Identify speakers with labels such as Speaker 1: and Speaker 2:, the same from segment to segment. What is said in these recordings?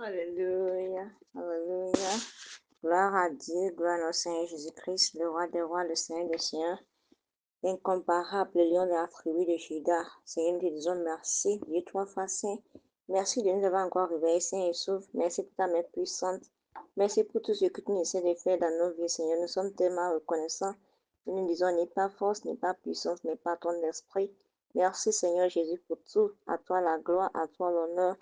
Speaker 1: Alléluia, Alléluia. Gloire à Dieu, gloire à notre Seigneur Jésus-Christ, le roi des rois, le Seigneur des seigneurs, l'incomparable lion de la tribu de Juda. Seigneur, nous te disons merci, Dieu trois fois saint. Merci de nous avoir encore réveillés saints et saufs. Merci pour ta main puissante. Merci pour tout ce que tu essaies de faire dans nos vies, Seigneur. Nous sommes tellement reconnaissants. Nous disons, n'est pas force, n'est pas puissance, n'est pas ton esprit. Merci, Seigneur Jésus, pour tout. À toi la gloire, à toi l'honneur.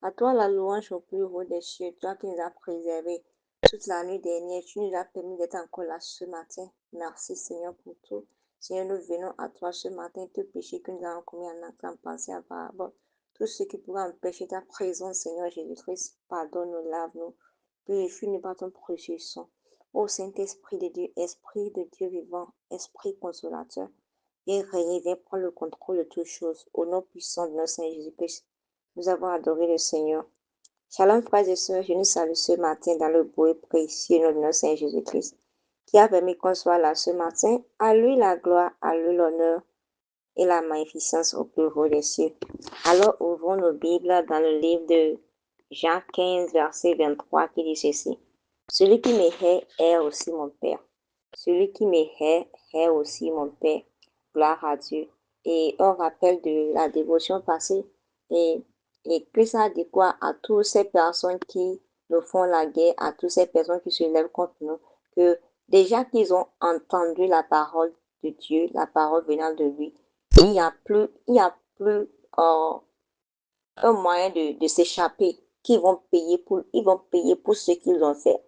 Speaker 1: À toi la louange au plus haut des cieux, toi qui nous as préservés toute la nuit dernière, tu nous as permis d'être encore là ce matin. Merci Seigneur pour tout. Seigneur, nous venons à toi ce matin, tout péché que nous avons commis en acte, en pensée, en parole, tout ce qui pourrait empêcher ta présence, Seigneur Jésus-Christ, pardonne-nous, lave-nous, purifie-nous par ton précieux sang. Ô Saint-Esprit de Dieu, Esprit de Dieu vivant, Esprit consolateur, viens régner, viens prendre le contrôle de toutes choses. Au nom puissant de notre Seigneur Jésus-Christ, nous avons adoré le Seigneur. Shalom, frères et sœurs, je nous salue ce matin dans le beau et précieux nom de notre Seigneur Jésus-Christ, qui a permis qu'on soit là ce matin. À lui la gloire, à lui l'honneur. et la magnificence au plus haut des cieux. Alors ouvrons nos Bibles dans le livre de Jean 15, verset 23, qui dit ceci. Celui qui me hait est aussi mon Père. Celui qui me hait est aussi mon Père. Gloire à Dieu. Et on rappelle de la dévotion passée. Et Christ a dit quoi à toutes ces personnes qui nous font la guerre, à toutes ces personnes qui se lèvent contre nous, que déjà qu'ils ont entendu la parole de Dieu, la parole venant de lui, il n'y a plus un moyen de s'échapper, ils vont payer pour ce qu'ils ont fait.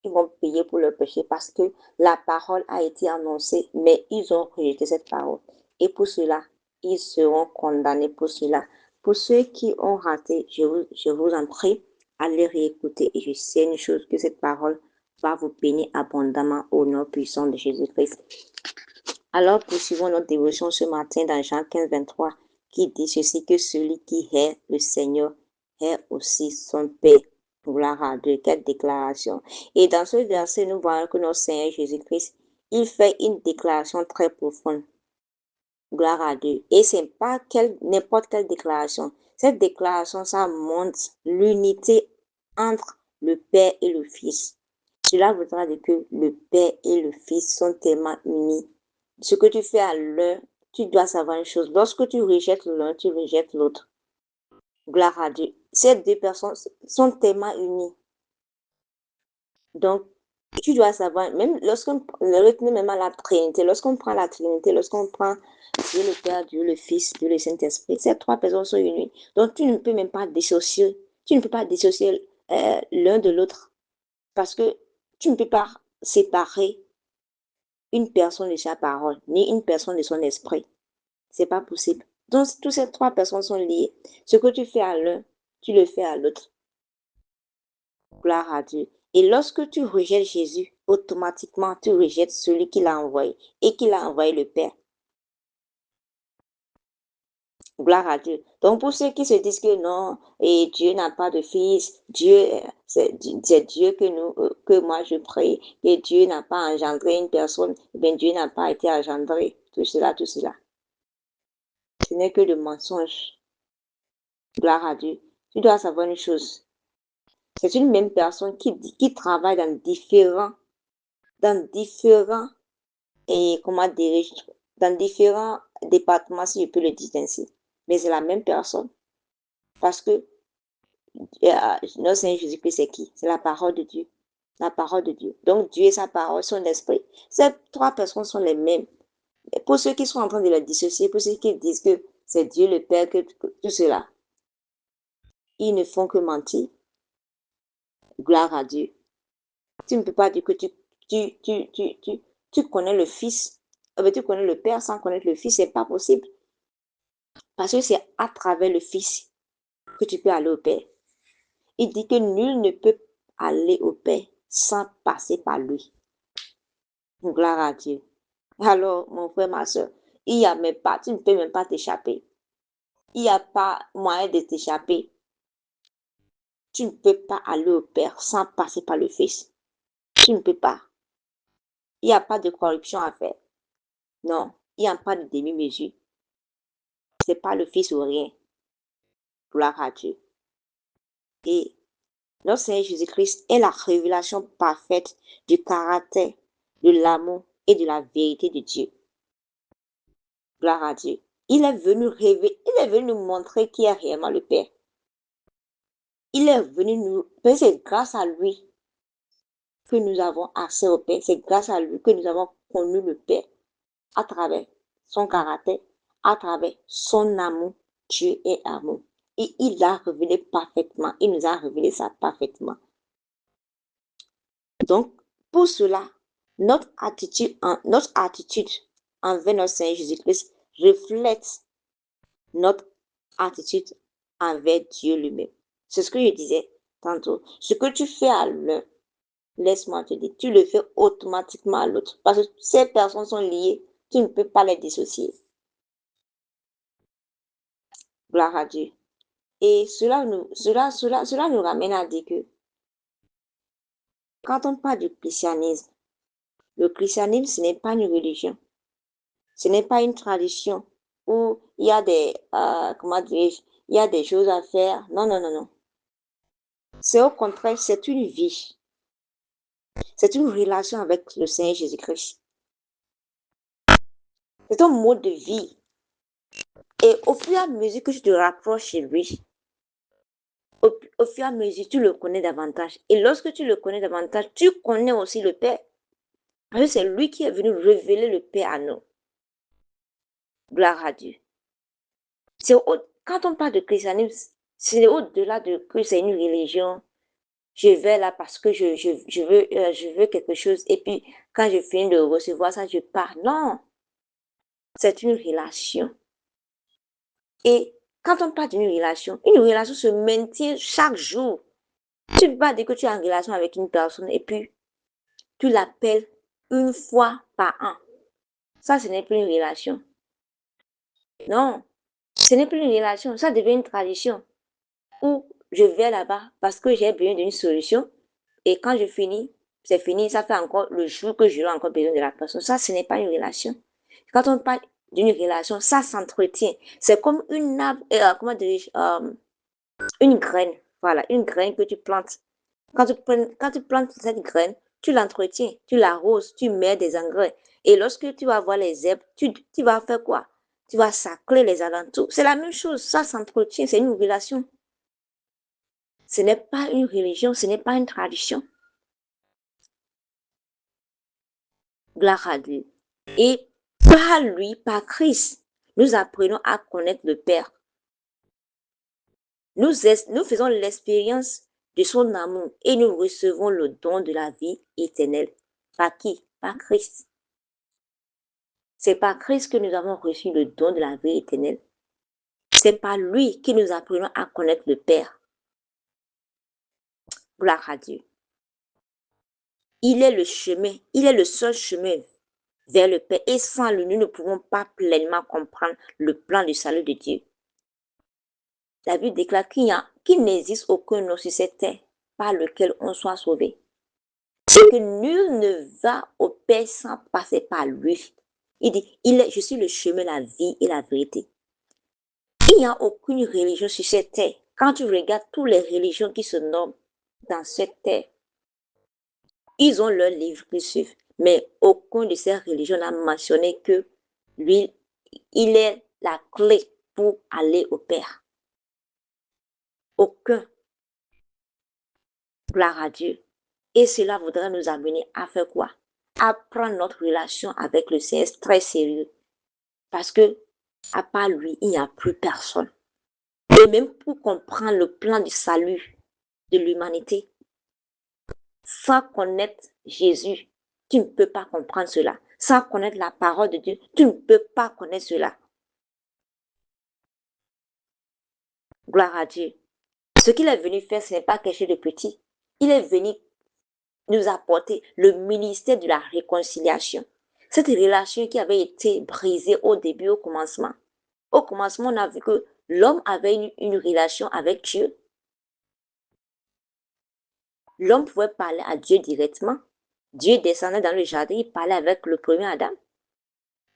Speaker 1: Ils vont payer pour leur péché parce que la parole a été annoncée, mais ils ont rejeté cette parole. Et pour cela, ils seront condamnés pour cela. Pour ceux qui ont raté, je vous en prie, allez réécouter. Et je sais une chose, que cette parole va vous bénir abondamment au nom puissant de Jésus-Christ. Alors, poursuivons notre dévotion ce matin dans Jean 15, 23, qui dit ceci, que celui qui hait le Seigneur hait aussi son Père. Gloire à Dieu, quelle déclaration. Et dans ce verset, nous voyons que notre Seigneur Jésus-Christ, il fait une déclaration très profonde. Gloire à Dieu. Et ce n'est pas n'importe quelle déclaration. Cette déclaration, ça montre l'unité entre le Père et le Fils. Cela voudra dire que le Père et le Fils sont tellement unis. Ce que tu fais à l'un, tu dois savoir une chose. Lorsque tu rejettes l'un, tu rejettes l'autre. Gloire à Dieu. Ces deux personnes sont tellement unies. Donc, tu dois savoir, même lorsqu'on retenez même à la Trinité, lorsqu'on prend la Trinité, lorsqu'on prend Dieu le Père, Dieu le Fils, Dieu le Saint-Esprit, ces trois personnes sont unies. Donc, tu ne peux même pas dissocier, tu ne peux pas dissocier l'un de l'autre. Parce que tu ne peux pas séparer une personne de sa parole, ni une personne de son esprit. C'est pas possible. Donc, toutes ces trois personnes sont liées. Ce que tu fais à l'un, tu le fais à l'autre. Gloire à Dieu. Et lorsque tu rejettes Jésus, automatiquement, tu rejettes celui qui l'a envoyé et qui l'a envoyé le Père. Gloire à Dieu. Donc, pour ceux qui se disent que non, et Dieu n'a pas de fils, c'est Dieu que moi je prie, et Dieu n'a pas engendré une personne, bien Dieu n'a pas été engendré. Tout cela, tout cela. Ce n'est que de mensonges. Gloire à Dieu. Tu dois savoir une chose. C'est une même personne qui travaille dans différents, et comment dirais-je, dans différents départements, si je peux le dire ainsi. Mais c'est la même personne. Parce que notre Seigneur Jésus-Christ, c'est qui? C'est la parole de Dieu. La parole de Dieu. Donc Dieu et sa parole, son esprit. Ces trois personnes sont les mêmes. Et pour ceux qui sont en train de la dissocier, pour ceux qui disent que c'est Dieu le Père, que tout cela, ils ne font que mentir. Gloire à Dieu. Tu ne peux pas dire que tu connais le Fils, tu connais le Père sans connaître le Fils, c'est pas possible. Parce que c'est à travers le Fils que tu peux aller au Père. Il dit que nul ne peut aller au Père sans passer par lui. Gloire à Dieu. Alors, mon frère, ma soeur, il y a même pas, tu ne peux même pas t'échapper. Il n'y a pas moyen de t'échapper. Tu ne peux pas aller au Père sans passer par le Fils. Tu ne peux pas. Il n'y a pas de corruption à faire. Non, il n'y a pas de demi-mesure. C'est pas le Fils ou rien. Gloire à Dieu. Et notre Seigneur Jésus-Christ est la révélation parfaite du caractère, de l'amour et de la vérité de Dieu. Gloire à Dieu. Il est venu nous montrer qui est réellement le Père. Il est venu nous, c'est grâce à lui que nous avons accès au Père. C'est grâce à lui que nous avons connu le Père à travers son caractère, à travers son amour. Dieu est amour. Et il l'a révélé parfaitement. Il nous a révélé ça parfaitement. Donc, pour cela, notre attitude envers notre Seigneur Jésus-Christ reflète notre attitude envers Dieu lui-même. C'est ce que je disais tantôt. Ce que tu fais à l'un, laisse-moi te dire, tu le fais automatiquement à l'autre. Parce que ces personnes sont liées, tu ne peux pas les dissocier. Gloire à Dieu. Et cela nous ramène à dire que quand on parle du christianisme, le christianisme, ce n'est pas une religion. Ce n'est pas une tradition. où il y a des, comment dirais-je, il y a des choses à faire. Non, non, non, non. C'est au contraire, c'est une vie. C'est une relation avec le Seigneur Jésus-Christ. C'est un mode de vie. Et au fur et à mesure que tu te rapproches chez lui, au fur et à mesure, tu le connais davantage. Et lorsque tu le connais davantage, tu connais aussi le Père. Parce que c'est lui qui est venu révéler le Père à nous. Gloire à Dieu. Quand on parle de christianisme, c'est au-delà de que c'est une religion. Je vais là parce que je veux quelque chose. Et puis, quand je finis de recevoir ça, je pars. Non, c'est une relation. Et quand on parle d'une relation se maintient chaque jour. Tu ne peux pas dire que tu es en relation avec une personne et puis tu l'appelles une fois par an. Ça, ce n'est plus une relation. Non, ce n'est plus une relation. Ça devient une tradition. Où je vais là-bas parce que j'ai besoin d'une solution. Et quand je finis, c'est fini. Ça fait encore le jour que j'aurai encore besoin de la personne. Ça, ce n'est pas une relation. Quand on parle d'une relation, ça s'entretient. C'est comme une arbre, comment dirais-je, une graine. Voilà, une graine que tu plantes. Quand tu plantes cette graine, tu l'entretiens, tu l'arroses, tu mets des engrais. Et lorsque tu vas voir les herbes, tu vas faire quoi? Tu vas sacler les alentours. C'est la même chose, ça s'entretient, c'est une relation. Ce n'est pas une religion, ce n'est pas une tradition. Gloire à Dieu. Et par lui, par Christ, nous apprenons à connaître le Père. Nous faisons l'expérience de son amour et nous recevons le don de la vie éternelle. Par qui? Par Christ. C'est par Christ que nous avons reçu le don de la vie éternelle. C'est par lui que nous apprenons à connaître le Père. Gloire à Dieu. Il est le chemin, il est le seul chemin vers le Père. Et sans lui, nous ne pouvons pas pleinement comprendre le plan du salut de Dieu. La Bible déclare qu'il n'existe aucun nom sur cette terre par lequel on soit sauvé. C'est que nul ne va au Père sans passer par lui. Il dit, je suis le chemin, la vie et la vérité. Il n'y a aucune religion sur cette terre. Quand tu regardes toutes les religions qui se nomment dans cette terre, ils ont leur livre qui suivent. Mais aucune de ces religions n'a mentionné que lui, il est la clé pour aller au Père. Aucun. Gloire à Dieu. Et cela voudrait nous amener à faire quoi? À prendre notre relation avec le Seigneur très sérieux. Parce que, à part lui, il n'y a plus personne. Et même pour comprendre le plan du salut de l'humanité, sans connaître Jésus, tu ne peux pas comprendre cela. Sans connaître la parole de Dieu, tu ne peux pas connaître cela. Gloire à Dieu. Ce qu'il est venu faire, ce n'est pas quelque chose de petit. Il est venu nous apporter le ministère de la réconciliation. Cette relation qui avait été brisée au début, au commencement. Au commencement, on a vu que l'homme avait une relation avec Dieu. L'homme pouvait parler à Dieu directement. Dieu descendait dans le jardin, il parlait avec le premier Adam.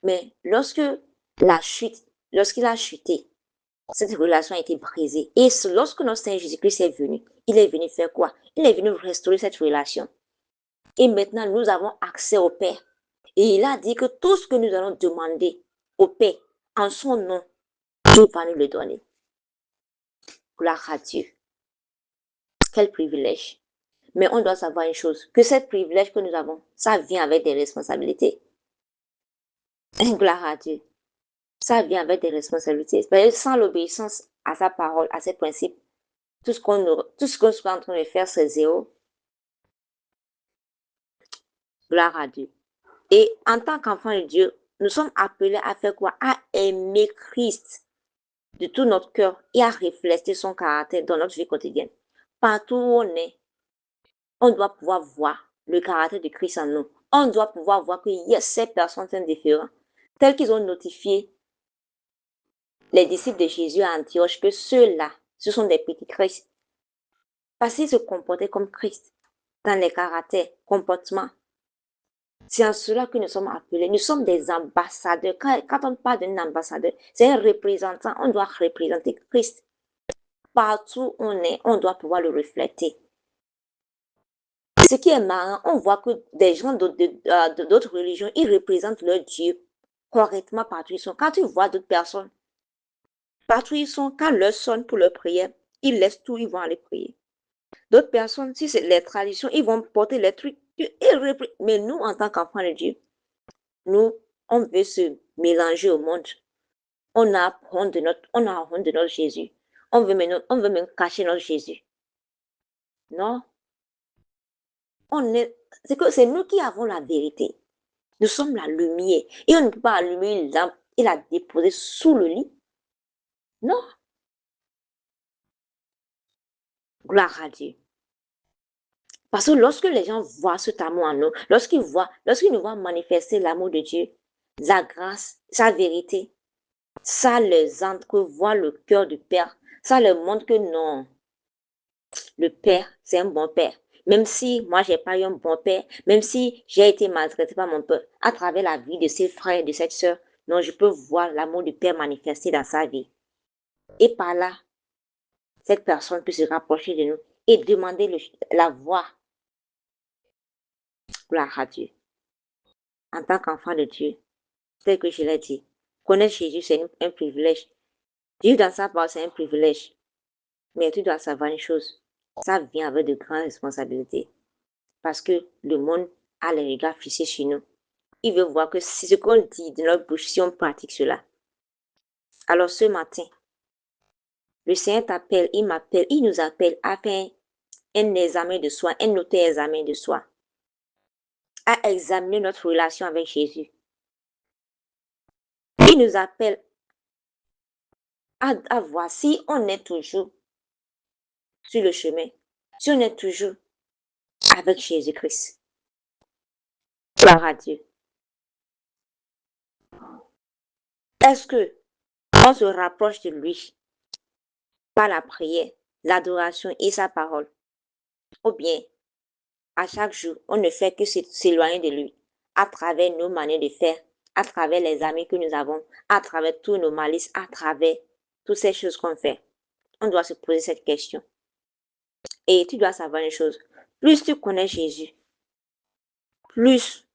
Speaker 1: Mais lorsqu'il a chuté, cette relation a été brisée. Et lorsque notre Seigneur Jésus-Christ est venu, il est venu faire quoi? Il est venu restaurer cette relation. Et maintenant, nous avons accès au Père. Et il a dit que tout ce que nous allons demander au Père, en son nom, Dieu va nous le donner. Gloire à Dieu. Quel privilège. Mais on doit savoir une chose, que ce privilège que nous avons, ça vient avec des responsabilités. Gloire à Dieu. Ça vient avec des responsabilités. Sans l'obéissance à sa parole, à ses principes, tout ce qu'on soit en train de faire, c'est zéro. Gloire à Dieu. Et en tant qu'enfant de Dieu, nous sommes appelés à faire quoi? À aimer Christ de tout notre cœur et à refléter son caractère dans notre vie quotidienne. Partout où on est, on doit pouvoir voir le caractère de Christ en nous. On doit pouvoir voir que ces personnes sont différentes. Telles qu'ils ont notifié les disciples de Jésus à Antioche que ceux-là, ce sont des petits Christ. Parce qu'ils se comportaient comme Christ dans les caractères, comportements. C'est en cela que nous sommes appelés. Nous sommes des ambassadeurs. Quand on parle d'un ambassadeur, c'est un représentant. On doit représenter Christ. Partout où on est, on doit pouvoir le refléter. Ce qui est marrant, on voit que des gens d'autres religions, ils représentent leur Dieu correctement partout où ils sont. Quand tu vois d'autres personnes, partout où ils sont, quand leur sonne pour leur prière, ils laissent tout, ils vont aller prier. D'autres personnes, si c'est les traditions, ils vont porter les trucs. Mais nous, en tant qu'enfants de Dieu, nous, on veut se mélanger au monde. On a honte de notre Jésus. On veut même cacher notre Jésus. Non. C'est nous qui avons la vérité. Nous sommes la lumière. Et on ne peut pas allumer une lampe et la déposer sous le lit. Non. Gloire à Dieu. Parce que lorsque les gens voient cet amour en nous, lorsqu'ils nous voient manifester l'amour de Dieu, sa grâce, sa vérité, ça les entrevoit le cœur du Père. Ça leur montre que non, le Père, c'est un bon Père. Même si moi, j'ai pas eu un bon Père, même si j'ai été maltraité par mon père, à travers la vie de ses frères et de cette sœur, non, je peux voir l'amour du Père manifesté dans sa vie. Et par là, cette personne peut se rapprocher de nous et demander la voix. Gloire à Dieu. En tant qu'enfant de Dieu, tel que je l'ai dit, connaître Jésus, c'est un privilège. Vivre dans sa parole, c'est un privilège. Mais tu dois savoir une chose, ça vient avec de grandes responsabilités. Parce que le monde a les regards fixés sur nous. Il veut voir que si ce qu'on dit de notre bouche, si on pratique cela. Alors ce matin, le Seigneur t'appelle, il m'appelle, il nous appelle à faire un examen de soi, un auto-examen de soi. À examiner notre relation avec Jésus. Il nous appelle à voir si on est toujours sur le chemin, si on est toujours avec Jésus-Christ. Gloire à Dieu. Est-ce que on se rapproche de lui par la prière, l'adoration et sa parole? Ou bien, à chaque jour, on ne fait que s'éloigner de lui à travers nos manières de faire, à travers les amis que nous avons, à travers tous nos malices, à travers toutes ces choses qu'on fait. On doit se poser cette question. Et tu dois savoir une chose. Plus tu connais Jésus, plus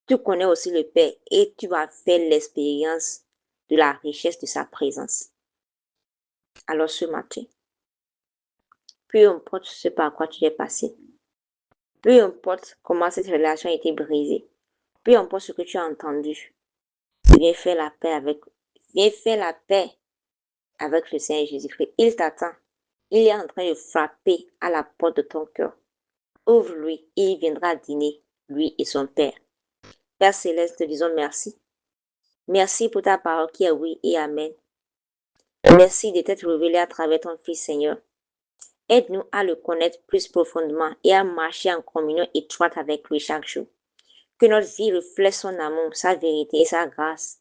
Speaker 1: tu connais aussi le Père et tu vas faire l'expérience de la richesse de sa présence. Alors ce matin, peu importe ce par quoi tu es passé, peu importe comment cette relation a été brisée, peu importe ce que tu as entendu, viens faire la paix avec le Seigneur Jésus-Christ. Il t'attend. Il est en train de frapper à la porte de ton cœur. Ouvre-lui et il viendra dîner, lui et son Père. Père Céleste, te disons merci. Merci pour ta parole qui est oui et amen. Merci de t'être révélé à travers ton Fils, Seigneur. Aide-nous à le connaître plus profondément et à marcher en communion étroite avec lui chaque jour. Que notre vie reflète son amour, sa vérité et sa grâce.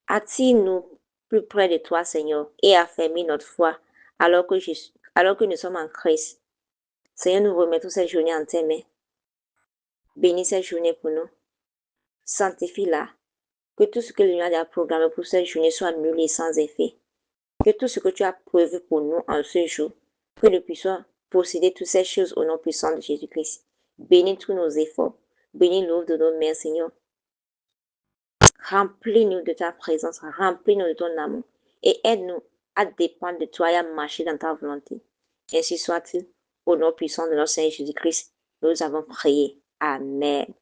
Speaker 1: Attire-nous plus près de toi, Seigneur, et affermis notre foi alors que nous sommes en Christ. Seigneur, nous remettons cette journée en tes mains. Bénis cette journée pour nous. Sanctifie-la. Que tout ce que l'Union a programmé pour cette journée soit nul et sans effet. Que tout ce que tu as prévu pour nous en ce jour, que nous puissions posséder toutes ces choses au nom puissant de Jésus-Christ. Bénis tous nos efforts. Bénis l'œuvre de nos mains, Seigneur. Remplis-nous de ta présence, remplis-nous de ton amour et aide-nous à dépendre de toi et à marcher dans ta volonté. Ainsi soit-il, au nom puissant de notre Seigneur Jésus-Christ, nous avons prié. Amen.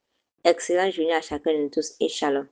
Speaker 1: Excellente journée à chacun de nous tous et shalom.